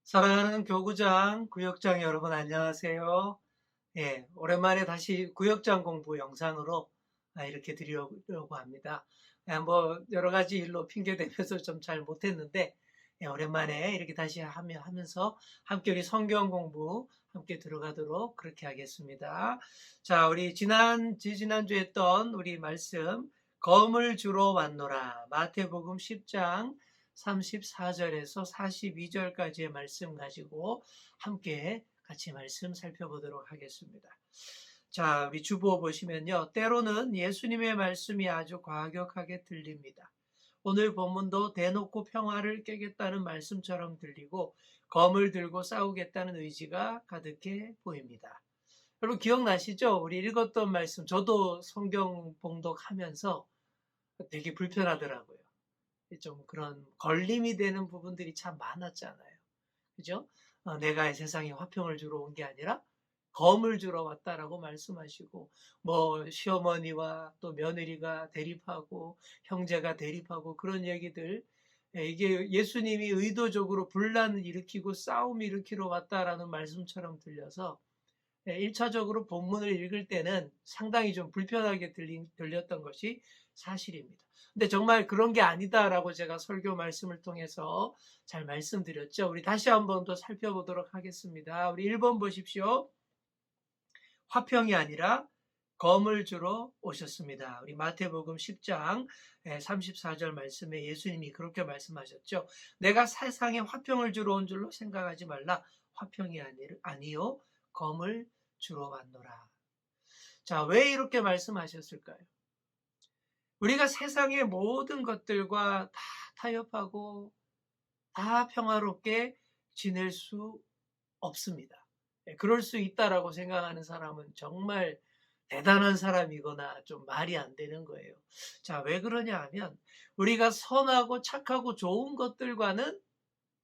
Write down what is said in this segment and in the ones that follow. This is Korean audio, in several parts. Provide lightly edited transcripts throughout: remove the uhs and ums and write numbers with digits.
사랑하는 교구장, 구역장 여러분 안녕하세요. 예, 오랜만에 다시 구역장 공부 영상으로 이렇게 드리려고 합니다. 뭐 여러 가지 일로 핑계 대면서 좀 잘 못했는데 오랜만에 이렇게 다시 하면서 함께 우리 성경 공부 함께 들어가도록 그렇게 하겠습니다. 자, 우리 지난주에 했던 우리 말씀 검을 주러 왔노라 마태복음 10장 34절에서 42절까지의 말씀 가지고 함께 같이 말씀 살펴보도록 하겠습니다. 자, 우리 주보 보시면요. 때로는 예수님의 말씀이 아주 과격하게 들립니다. 오늘 본문도 대놓고 평화를 깨겠다는 말씀처럼 들리고 검을 들고 싸우겠다는 의지가 가득해 보입니다. 여러분 기억나시죠? 우리 읽었던 말씀, 저도 성경 봉독하면서 되게 불편하더라고요. 좀 그런 걸림이 되는 부분들이 참 많았잖아요. 그죠? 내가 이 세상에 화평을 주러 온 게 아니라 검을 주러 왔다라고 말씀하시고, 뭐 시어머니와 또 며느리가 대립하고 형제가 대립하고 그런 얘기들, 이게 예수님이 의도적으로 분란을 일으키고 싸움 일으키러 왔다라는 말씀처럼 들려서 1차적으로 본문을 읽을 때는 상당히 좀 불편하게 들렸던 것이 사실입니다. 근데 정말 그런 게 아니다라고 제가 설교 말씀을 통해서 잘 말씀드렸죠. 우리 다시 한번 더 살펴보도록 하겠습니다. 우리 1번 보십시오. 화평이 아니라 검을 주러 오셨습니다. 우리 마태복음 10장 34절 말씀에 예수님이 그렇게 말씀하셨죠. 내가 세상에 화평을 주러 온 줄로 생각하지 말라. 화평이 아니요 검을 주러 왔노라. 자, 왜 이렇게 말씀하셨을까요? 우리가 세상의 모든 것들과 다 타협하고 다 평화롭게 지낼 수 없습니다. 그럴 수 있다라고 생각하는 사람은 정말 대단한 사람이거나 좀 말이 안 되는 거예요. 자, 왜 그러냐 하면 우리가 선하고 착하고 좋은 것들과는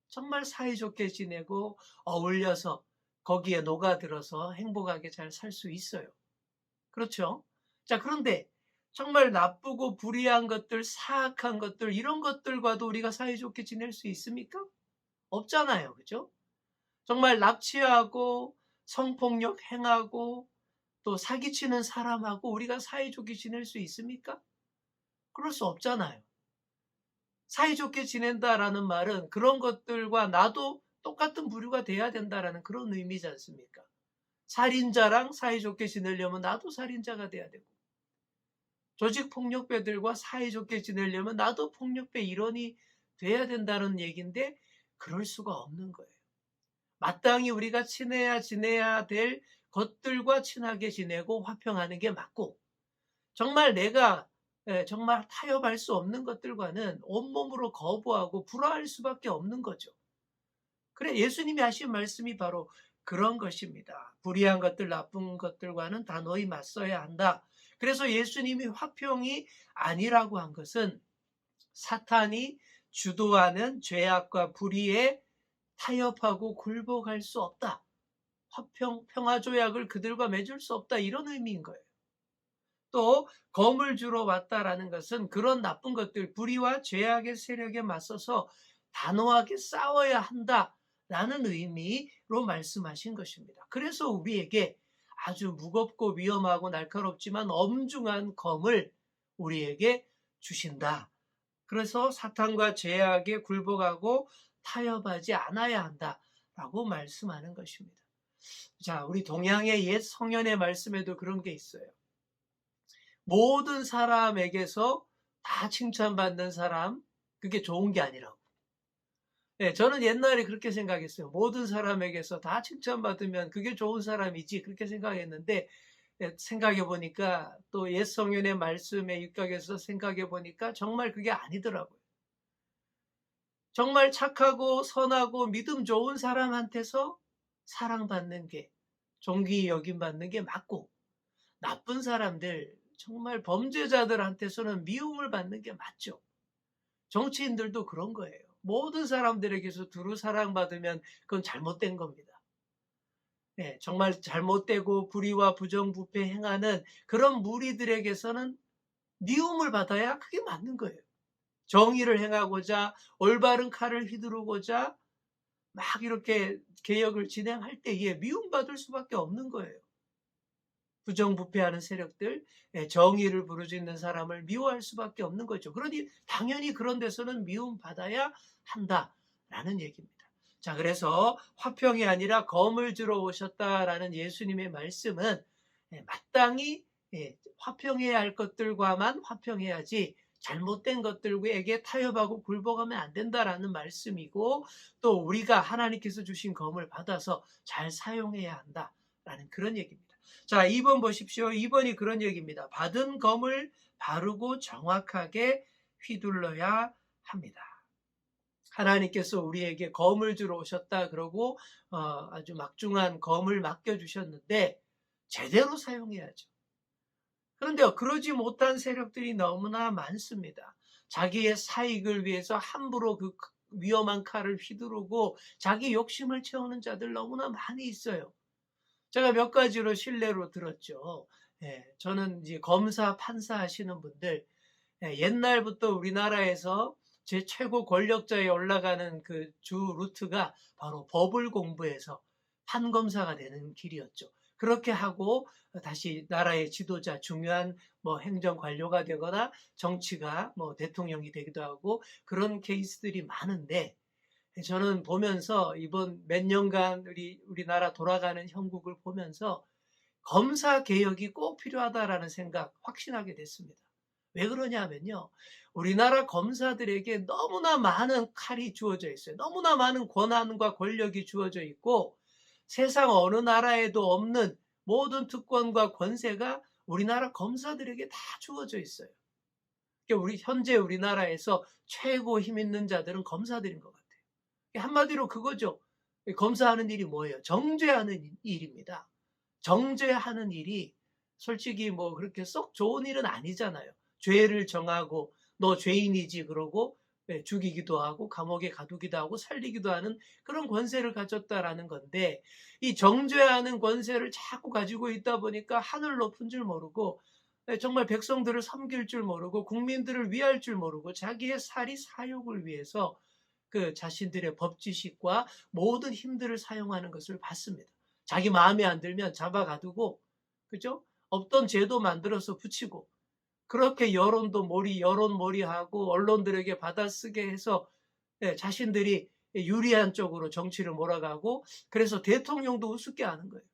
정말 사이좋게 지내고 어울려서 거기에 녹아들어서 행복하게 잘 살 수 있어요. 그렇죠? 자, 그런데 정말 나쁘고 불의한 것들, 사악한 것들, 이런 것들과도 우리가 사이좋게 지낼 수 있습니까? 없잖아요. 그죠? 정말 납치하고 성폭력 행하고 또 사기치는 사람하고 우리가 사이좋게 지낼 수 있습니까? 그럴 수 없잖아요. 사이좋게 지낸다라는 말은 그런 것들과 나도 똑같은 부류가 돼야 된다라는 그런 의미지 않습니까? 살인자랑 사이좋게 지내려면 나도 살인자가 돼야 되고, 조직폭력배들과 사이좋게 지내려면 나도 폭력배 일원이 돼야 된다는 얘기인데 그럴 수가 없는 거예요. 마땅히 우리가 친해야 지내야 될 것들과 친하게 지내고 화평하는 게 맞고, 정말 내가 정말 타협할 수 없는 것들과는 온몸으로 거부하고 불화할 수밖에 없는 거죠. 그래, 예수님이 하신 말씀이 바로 그런 것입니다. 불의한 것들, 나쁜 것들과는 단호히 맞서야 한다. 그래서 예수님이 화평이 아니라고 한 것은 사탄이 주도하는 죄악과 불의에 타협하고 굴복할 수 없다. 평화 조약을 그들과 맺을 수 없다. 이런 의미인 거예요. 또 검을 주러 왔다라는 것은 그런 나쁜 것들, 불의와 죄악의 세력에 맞서서 단호하게 싸워야 한다라는 의미로 말씀하신 것입니다. 그래서 우리에게 아주 무겁고 위험하고 날카롭지만 엄중한 검을 우리에게 주신다. 그래서 사탄과 죄악에 굴복하고 타협하지 않아야 한다라고 말씀하는 것입니다. 자, 우리 동양의 옛 성현의 말씀에도 그런 게 있어요. 모든 사람에게서 다 칭찬받는 사람, 그게 좋은 게 아니라고. 네, 저는 옛날에 그렇게 생각했어요. 모든 사람에게서 다 칭찬받으면 그게 좋은 사람이지, 그렇게 생각했는데, 생각해 보니까 또 옛 성현의 말씀에 입각해서 생각해 보니까 정말 그게 아니더라고요. 정말 착하고 선하고 믿음 좋은 사람한테서 사랑받는 게, 존귀 여김받는 게 맞고, 나쁜 사람들, 정말 범죄자들한테서는 미움을 받는 게 맞죠. 정치인들도 그런 거예요. 모든 사람들에게서 두루 사랑받으면 그건 잘못된 겁니다. 네, 정말 잘못되고 불의와 부정부패 행하는 그런 무리들에게서는 미움을 받아야 그게 맞는 거예요. 정의를 행하고자 올바른 칼을 휘두르고자 막 이렇게 개혁을 진행할 때에 미움받을 수밖에 없는 거예요. 부정부패하는 세력들, 정의를 부르짖는 사람을 미워할 수밖에 없는 거죠. 그러니 당연히 그런 데서는 미움받아야 한다라는 얘기입니다. 자, 그래서 화평이 아니라 검을 들어 오셨다라는 예수님의 말씀은 마땅히 화평해야 할 것들과만 화평해야지 잘못된 것들에게 타협하고 굴복하면 안 된다라는 말씀이고, 또 우리가 하나님께서 주신 검을 받아서 잘 사용해야 한다라는 그런 얘기입니다. 자, 2번 보십시오. 2번이 그런 얘기입니다. 받은 검을 바르고 정확하게 휘둘러야 합니다. 하나님께서 우리에게 검을 주러 오셨다 그러고 아주 막중한 검을 맡겨주셨는데 제대로 사용해야죠. 그런데 그러지 못한 세력들이 너무나 많습니다. 자기의 사익을 위해서 함부로 그 위험한 칼을 휘두르고 자기 욕심을 채우는 자들 너무나 많이 있어요. 제가 몇 가지로 실례로 들었죠. 저는 이제 검사, 판사 하시는 분들, 옛날부터 우리나라에서 제 최고 권력자에 올라가는 그 주 루트가 바로 법을 공부해서 판검사가 되는 길이었죠. 그렇게 하고 다시 나라의 지도자, 중요한 뭐 행정 관료가 되거나 정치가 뭐 대통령이 되기도 하고 그런 케이스들이 많은데, 저는 보면서 이번 몇 년간 우리나라 돌아가는 형국을 보면서 검사 개혁이 꼭 필요하다라는 생각 확신하게 됐습니다. 왜 그러냐면요, 우리나라 검사들에게 너무나 많은 칼이 주어져 있어요. 너무나 많은 권한과 권력이 주어져 있고 세상 어느 나라에도 없는 모든 특권과 권세가 우리나라 검사들에게 다 주어져 있어요. 그러니까 현재 우리나라에서 최고 힘 있는 자들은 검사들인 것 같아요. 한마디로 그거죠. 검사하는 일이 뭐예요? 정죄하는 일입니다. 정죄하는 일이 솔직히 뭐 그렇게 썩 좋은 일은 아니잖아요. 죄를 정하고 너 죄인이지 그러고 죽이기도 하고 감옥에 가두기도 하고 살리기도 하는 그런 권세를 가졌다라는 건데, 이 정죄하는 권세를 자꾸 가지고 있다 보니까 하늘 높은 줄 모르고 정말 백성들을 섬길 줄 모르고 국민들을 위할 줄 모르고 자기의 사리 사욕을 위해서 그 자신들의 법지식과 모든 힘들을 사용하는 것을 봤습니다. 자기 마음에 안 들면 잡아 가두고, 그죠? 없던 제도 만들어서 붙이고, 그렇게 여론몰이하고 언론들에게 받아쓰게 해서 자신들이 유리한 쪽으로 정치를 몰아가고, 그래서 대통령도 우습게 하는 거예요.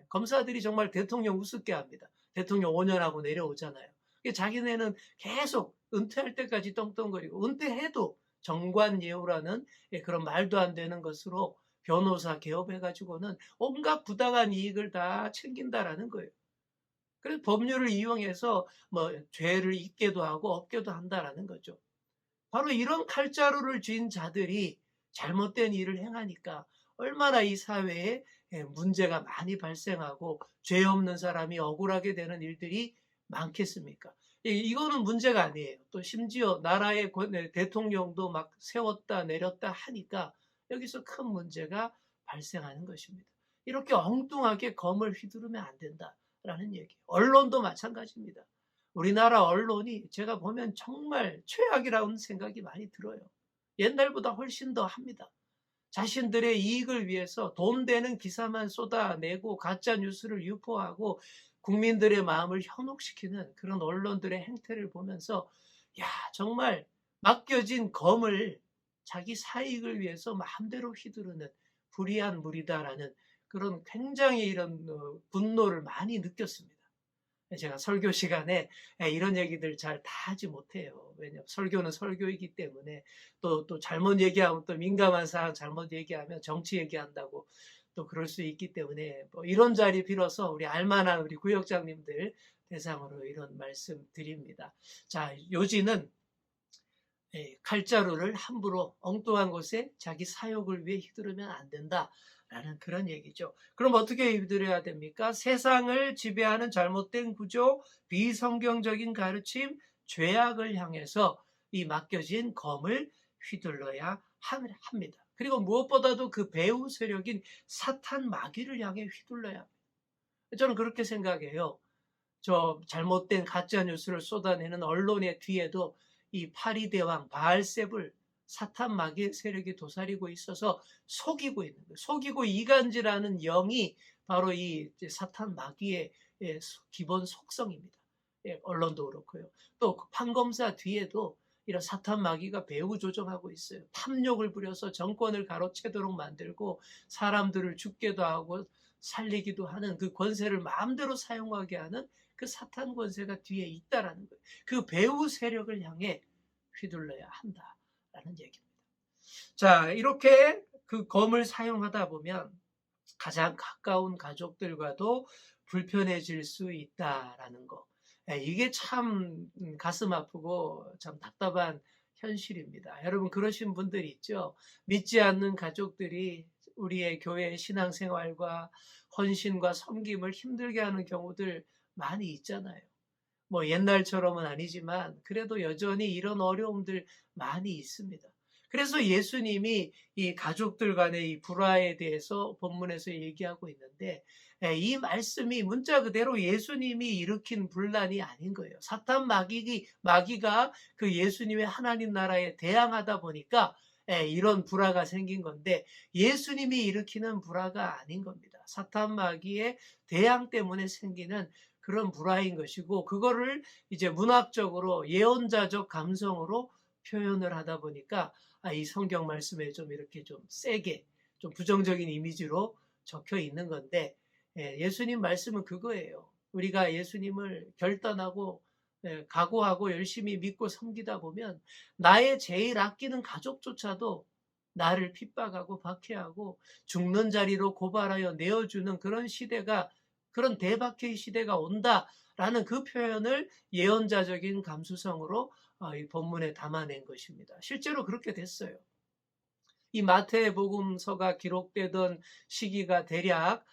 검사들이 정말 대통령 우습게 합니다. 대통령 5년 하고 내려오잖아요. 자기네는 계속 은퇴할 때까지 떵떵거리고, 은퇴해도 정관예우라는 그런 말도 안 되는 것으로 변호사 개업해가지고는 온갖 부당한 이익을 다 챙긴다라는 거예요. 그래서 법률을 이용해서 뭐 죄를 있게도 하고 없게도 한다라는 거죠. 바로 이런 칼자루를 쥔 자들이 잘못된 일을 행하니까 얼마나 이 사회에 문제가 많이 발생하고 죄 없는 사람이 억울하게 되는 일들이 많겠습니까? 이거는 문제가 아니에요. 또 심지어 나라의 대통령도 막 세웠다 내렸다 하니까 여기서 큰 문제가 발생하는 것입니다. 이렇게 엉뚱하게 검을 휘두르면 안 된다라는 얘기예요. 언론도 마찬가지입니다. 우리나라 언론이 제가 보면 정말 최악이라는 생각이 많이 들어요. 옛날보다 훨씬 더 합니다. 자신들의 이익을 위해서 돈 되는 기사만 쏟아내고 가짜 뉴스를 유포하고 국민들의 마음을 현혹시키는 그런 언론들의 행태를 보면서, 야, 정말 맡겨진 검을 자기 사익을 위해서 마음대로 휘두르는 불의한 무리다라는 그런 굉장히 이런 분노를 많이 느꼈습니다. 제가 설교 시간에 이런 얘기들 잘 다 하지 못해요. 왜냐하면 설교는 설교이기 때문에, 또 잘못 얘기하면 또 민감한 사항 잘못 얘기하면 정치 얘기한다고 또 그럴 수 있기 때문에, 뭐 이런 자리 빌어서 우리 알만한 우리 구역장님들 대상으로 이런 말씀 드립니다. 자, 요지는 칼자루를 함부로 엉뚱한 곳에 자기 사욕을 위해 휘두르면 안 된다라는 그런 얘기죠. 그럼 어떻게 휘두려야 됩니까? 세상을 지배하는 잘못된 구조, 비성경적인 가르침, 죄악을 향해서 이 맡겨진 검을 휘둘러야 합니다. 그리고 무엇보다도 그 배후 세력인 사탄 마귀를 향해 휘둘러야 합니다. 저는 그렇게 생각해요. 저 잘못된 가짜 뉴스를 쏟아내는 언론의 뒤에도 이 파리대왕 바알세불 사탄 마귀의 세력이 도사리고 있어서 속이고 있는 거예요. 속이고 이간질하는 영이 바로 이 사탄 마귀의 기본 속성입니다. 언론도 그렇고요. 또 판검사 뒤에도 이런 사탄 마귀가 배후 조종하고 있어요. 탐욕을 부려서 정권을 가로채도록 만들고 사람들을 죽게도 하고 살리기도 하는 그 권세를 마음대로 사용하게 하는 그 사탄 권세가 뒤에 있다라는 거예요. 그 배후 세력을 향해 휘둘러야 한다라는 얘기입니다. 자, 이렇게 그 검을 사용하다 보면 가장 가까운 가족들과도 불편해질 수 있다라는 거. 이게 참 가슴 아프고 참 답답한 현실입니다. 여러분 그러신 분들이 있죠. 믿지 않는 가족들이 우리의 교회 신앙생활과 헌신과 섬김을 힘들게 하는 경우들 많이 있잖아요. 뭐 옛날처럼은 아니지만 그래도 여전히 이런 어려움들 많이 있습니다. 그래서 예수님이 이 가족들 간의 이 불화에 대해서 본문에서 얘기하고 있는데 이 말씀이 문자 그대로 예수님이 일으킨 분란이 아닌 거예요. 사탄 마귀가 그 예수님의 하나님 나라에 대항하다 보니까 이런 불화가 생긴 건데 예수님이 일으키는 불화가 아닌 겁니다. 사탄 마귀의 대항 때문에 생기는 그런 불화인 것이고 그거를 이제 문학적으로 예언자적 감성으로 표현을 하다 보니까 이 성경 말씀에 좀 이렇게 좀 세게 좀 부정적인 이미지로 적혀 있는 건데 예수님 말씀은 그거예요. 우리가 예수님을 결단하고 각오하고 열심히 믿고 섬기다 보면 나의 제일 아끼는 가족조차도 나를 핍박하고 박해하고 죽는 자리로 고발하여 내어주는 그런 시대가 그런 대박해의 시대가 온다라는 그 표현을 예언자적인 감수성으로 이 본문에 담아낸 것입니다. 실제로 그렇게 됐어요. 이 마태복음서가 기록되던 시기가 대략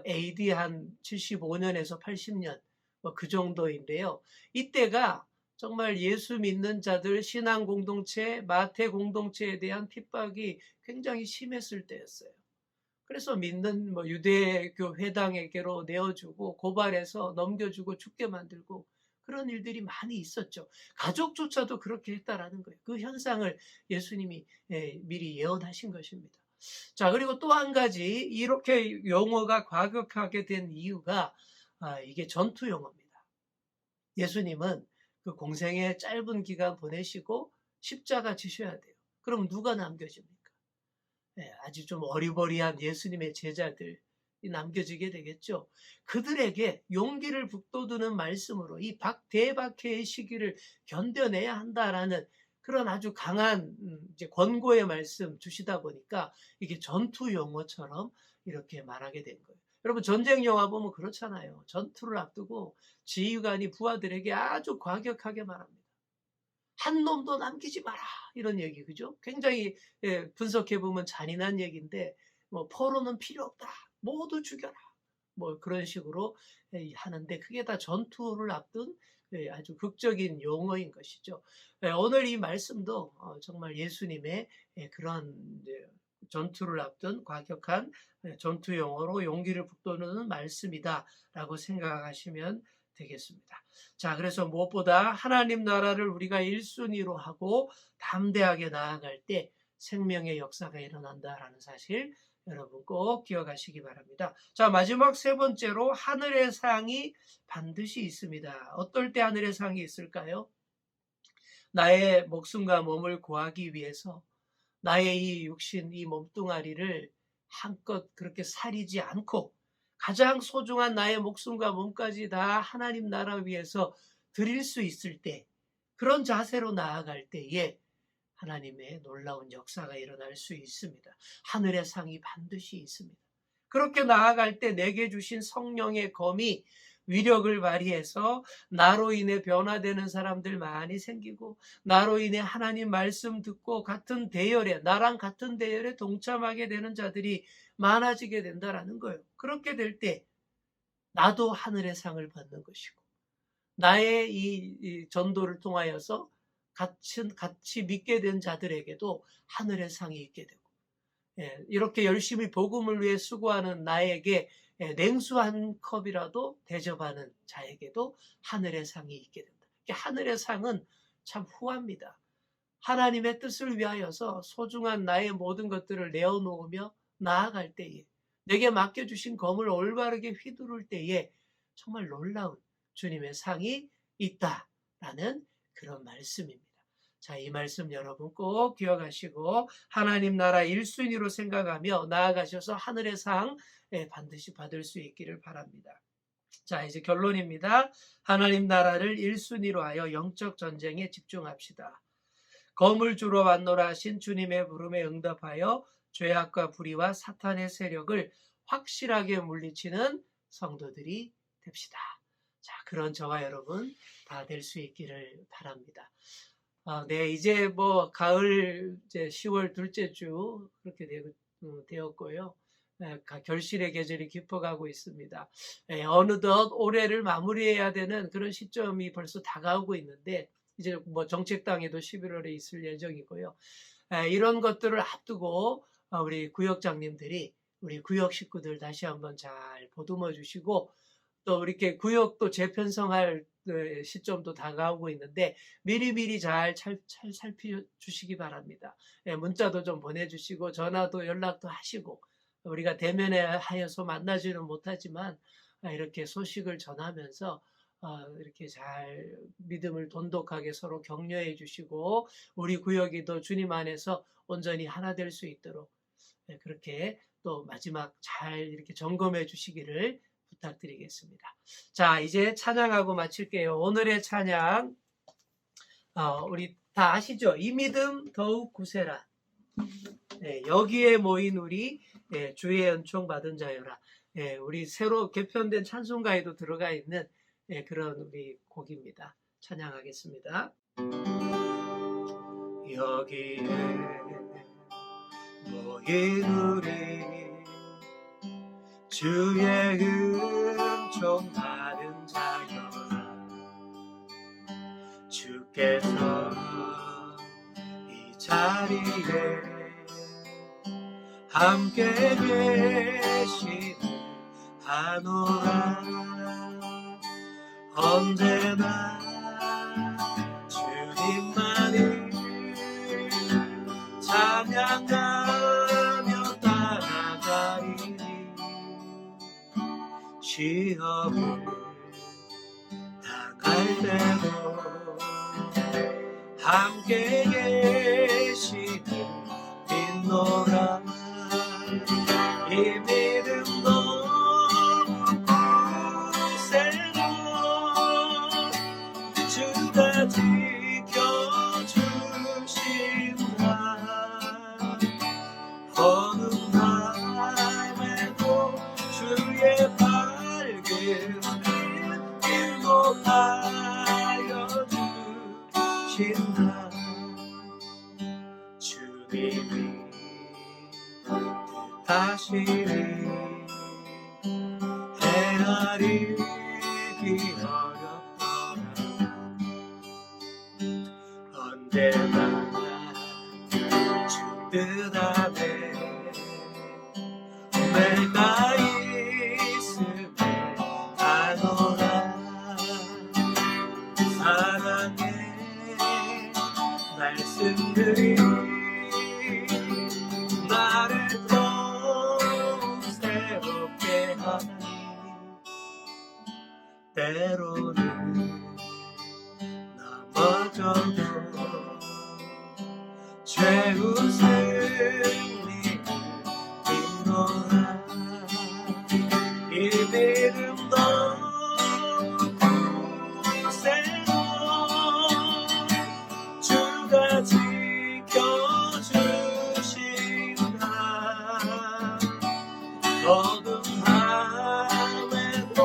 AD 한 75년에서 80년 그 정도인데요. 이때가 정말 예수 믿는 자들 신앙 공동체, 마태 공동체에 대한 핍박이 굉장히 심했을 때였어요. 그래서 믿는 유대교 회당에게로 내어주고 고발해서 넘겨주고 죽게 만들고 그런 일들이 많이 있었죠. 가족조차도 그렇게 했다라는 거예요. 그 현상을 예수님이 미리 예언하신 것입니다. 자, 그리고 또 한 가지 이렇게 용어가 과격하게 된 이유가 이게 전투 용어입니다. 예수님은 그 공생의 짧은 기간 보내시고 십자가 지셔야 돼요. 그럼 누가 남겨집니까? 아주 좀 어리버리한 예수님의 제자들이 남겨지게 되겠죠. 그들에게 용기를 북돋우는 말씀으로 이 대박해의 시기를 견뎌내야 한다라는 그런 아주 강한 이제 권고의 말씀 주시다 보니까 이게 전투 용어처럼 이렇게 말하게 된 거예요. 여러분 전쟁 영화 보면 그렇잖아요. 전투를 앞두고 지휘관이 부하들에게 아주 과격하게 말합니다. 한 놈도 남기지 마라 이런 얘기 그죠? 굉장히 분석해 보면 잔인한 얘기인데 뭐 포로는 필요 없다 모두 죽여라 뭐 그런 식으로 하는데 그게 다 전투를 앞둔 아주 극적인 용어인 것이죠. 오늘 이 말씀도 정말 예수님의 그런 전투를 앞둔 과격한 전투 용어로 용기를 북돋우는 말씀이다라고 생각하시면 되겠습니다. 자, 그래서 무엇보다 하나님 나라를 우리가 1순위로 하고 담대하게 나아갈 때 생명의 역사가 일어난다라는 사실 여러분 꼭 기억하시기 바랍니다. 자, 마지막 세 번째로 하늘의 상이 반드시 있습니다. 어떨 때 하늘의 상이 있을까요? 나의 목숨과 몸을 구하기 위해서 나의 이 육신, 이 몸뚱아리를 한껏 그렇게 사리지 않고 가장 소중한 나의 목숨과 몸까지 다 하나님 나라 위해서 드릴 수 있을 때 그런 자세로 나아갈 때에 하나님의 놀라운 역사가 일어날 수 있습니다. 하늘의 상이 반드시 있습니다. 그렇게 나아갈 때 내게 주신 성령의 검이 위력을 발휘해서 나로 인해 변화되는 사람들 많이 생기고 나로 인해 하나님 말씀 듣고 같은 대열에 나랑 같은 대열에 동참하게 되는 자들이 많아지게 된다라는 거예요. 그렇게 될 때 나도 하늘의 상을 받는 것이고 나의 이 전도를 통하여서 같이 믿게 된 자들에게도 하늘의 상이 있게 되고 이렇게 열심히 복음을 위해 수고하는 나에게 냉수 한 컵이라도 대접하는 자에게도 하늘의 상이 있게 된다. 하늘의 상은 참 후합니다. 하나님의 뜻을 위하여서 소중한 나의 모든 것들을 내어놓으며 나아갈 때에, 내게 맡겨주신 검을 올바르게 휘두를 때에 정말 놀라운 주님의 상이 있다라는 그런 말씀입니다. 자, 이 말씀 여러분 꼭 기억하시고 하나님 나라 1순위로 생각하며 나아가셔서 하늘의 상 반드시 받을 수 있기를 바랍니다. 자, 이제 결론입니다. 하나님 나라를 1순위로 하여 영적 전쟁에 집중합시다. 검을 주러 왔노라 하신 주님의 부름에 응답하여 죄악과 불의와 사탄의 세력을 확실하게 물리치는 성도들이 됩시다. 자, 그런 저와 여러분 다 될 수 있기를 바랍니다. 네, 이제 뭐 가을 이제 10월 둘째 주 그렇게 되었고요. 결실의 계절이 깊어가고 있습니다. 어느덧 올해를 마무리해야 되는 그런 시점이 벌써 다가오고 있는데 이제 뭐 정책당에도 11월에 있을 예정이고요. 이런 것들을 앞두고 우리 구역장님들이 우리 구역 식구들 다시 한번 잘 보듬어 주시고 또 이렇게 구역도 재편성할 시점도 다가오고 있는데 미리미리 잘 살펴주시기 바랍니다. 문자도 좀 보내주시고 전화도 연락도 하시고 우리가 대면에 하여서 만나지는 못하지만 이렇게 소식을 전하면서 이렇게 잘 믿음을 돈독하게 서로 격려해 주시고 우리 구역이 더 주님 안에서 온전히 하나 될 수 있도록 그렇게 또 마지막 잘 이렇게 점검해 주시기를 부탁드리겠습니다. 자, 이제 찬양하고 마칠게요. 오늘의 찬양 우리 다 아시죠? 이 믿음 더욱 굳세라. 여기에 모인 우리 주의 은총 받은 자여라. 우리 새로 개편된 찬송가에도 들어가 있는 그런 우리 곡입니다. 찬양하겠습니다. 여기에 모인 우리 주의 은총 받은 자여라. 주께서 이 자리에 함께 계시는 하노라. 언제나 주님만을 찬양하며 따라가리니 시험을 당할 때도 함께 계시는 믿노라. 이 믿음도 굳세라. 주가 지켜주신다. 어느 밤에도 주의 밝은 빛 인도하여 주신다. 주님이 뜻하시니 헤아리기 어렵더라. 언제나 주 뜻 안에 내가 있음에 아노라. 사랑의 말씀들이 나를 더욱 새롭게 하니 때로는 넘어져도 최후 승리를 믿노라. 이 믿음도 굳세라. 주가 지켜주신다. 어두운 밤에도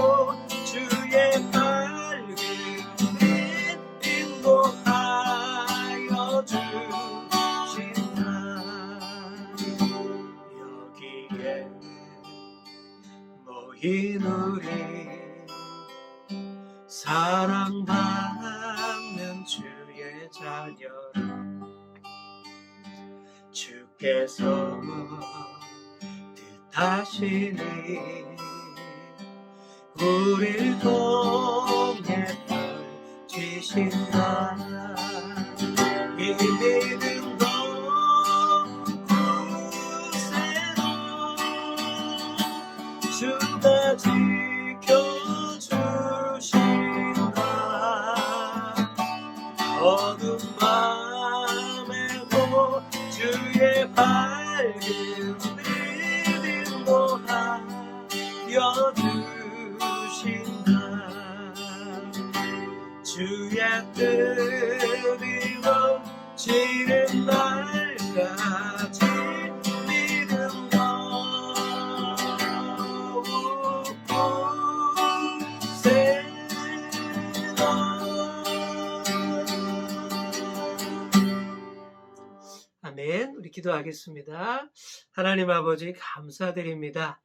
주의 밝은 빛 인도하여 주신다. 여기에 모인 우리 사랑받는 주의 자녀라. 주께서 뜻하시니 우릴 통해 펼치신다. 이 믿음도 굳세고 주가 지켜주신다. 어두운 밤에도 주의 밝은 믿음도 하여주신다. 주의 뜻 이루어지는 날까지 믿음도 굳세고. 아멘. 우리 기도하겠습니다. 하나님 아버지 감사드립니다.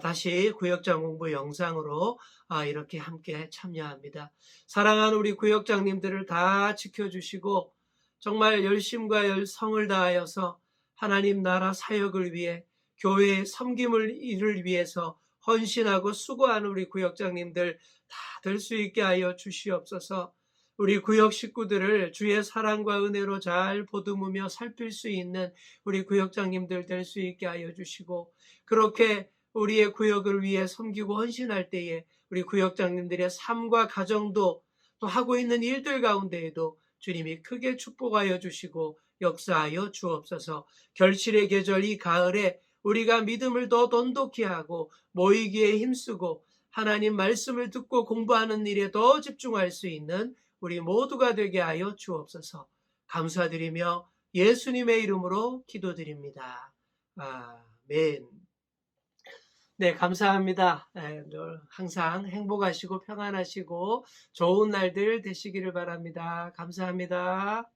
다시 구역장 공부 영상으로 이렇게 함께 참여합니다. 사랑하는 우리 구역장님들을 다 지켜주시고 정말 열심과 열성을 다하여서 하나님 나라 사역을 위해 교회의 섬김을 일을 위해서 헌신하고 수고하는 우리 구역장님들 다 될 수 있게 하여 주시옵소서. 우리 구역 식구들을 주의 사랑과 은혜로 잘 보듬으며 살필 수 있는 우리 구역장님들 될 수 있게 하여 주시고, 그렇게 우리의 구역을 위해 섬기고 헌신할 때에 우리 구역장님들의 삶과 가정도 또 하고 있는 일들 가운데에도 주님이 크게 축복하여 주시고 역사하여 주옵소서. 결실의 계절 이 가을에 우리가 믿음을 더 돈독히 하고 모이기에 힘쓰고 하나님 말씀을 듣고 공부하는 일에 더 집중할 수 있는 우리 모두가 되게 하여 주옵소서. 감사드리며 예수님의 이름으로 기도드립니다. 아멘. 네, 감사합니다. 항상 행복하시고 평안하시고 좋은 날들 되시기를 바랍니다. 감사합니다.